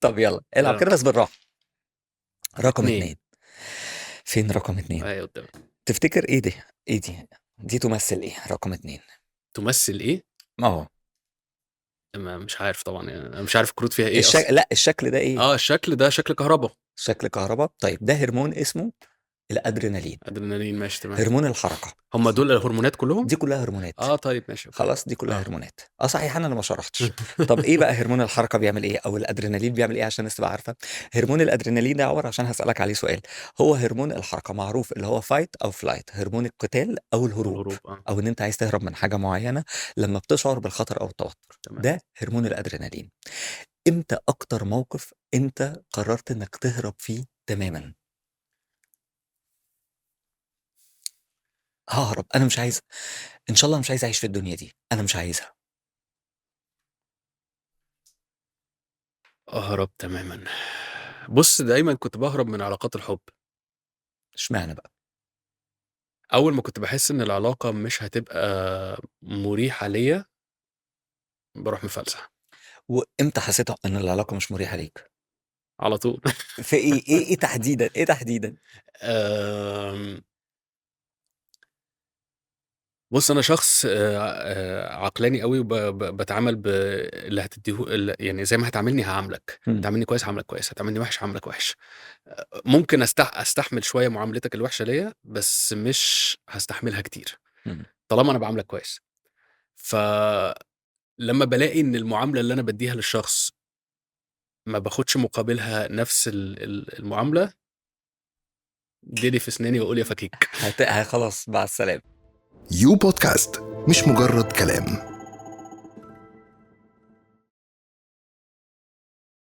طب يلا العب يلا. كده بس بالراحة. رقم 2. اتنين. فين رقم 2؟ اهي قدامي. تفتكر ايه دي؟ ايه دي تمثل ايه رقم 2؟ تمثل ايه؟ ما هو مش عارف طبعا، يعني انا مش عارف الكروت فيها ايه اصلا. لا الشكل ده ايه؟ اه، الشكل ده شكل كهرباء. شكل كهرباء. طيب ده هرمون اسمه الادرينالين، ادرينالين، ماشي تمام. هرمون الحركة. هم دول الهرمونات كلهم؟ دي كلها هرمونات. اه طيب ماشي اوكي. خلاص دي كلها اه. هرمونات. صحيح انا اللي ما شرحتش. طب ايه بقى هرمون الحركه بيعمل ايه، او الادرينالين بيعمل ايه عشان الناس تبقى عارفه؟ هرمون الادرينالين ده عباره، عشان هسالك عليه سؤال، هو هرمون الحركه معروف اللي هو فايت او فلايت، هرمون القتال او الهروب، والهروب، اه. او ان انت عايز تهرب من حاجه معينه لما بتشعر بالخطر او التوتر. تمام. ده هرمون الادرينالين. امتى اكتر موقف انت قررت انك تهرب فيه تماما؟ ههرب، انا مش عايز، ان شاء الله مش عايز اعيش في الدنيا دي، انا مش عايزها. اهرب تماما. بص، دايما كنت بهرب من علاقات الحب. اشمعنى بقى؟ اول ما كنت بحس ان العلاقه مش هتبقى مريحه ليا، بروح مفلسع وامتى حسيت ان العلاقه مش مريحه ليك؟ على طول. في ايه تحديدا، ايه تحديدا؟ آم، بص، انا شخص عقلاني قوي، وبتعامل اللي يعني زي ما هتعاملني هعاملك، مم. هتعاملني كويس هعاملك كويس، هتعاملني وحش هعاملك وحش. ممكن استحمل شويه معاملتك الوحشه ليا، بس مش هستحملها كتير مم. طالما انا بعاملك كويس. فلما بلاقي ان المعامله اللي انا بديها للشخص ما باخدش مقابلها نفس المعامله، ديلي في اسناني واقول يا فكيك. خلاص مع السلامه. يو بودكاست، مش مجرد كلام،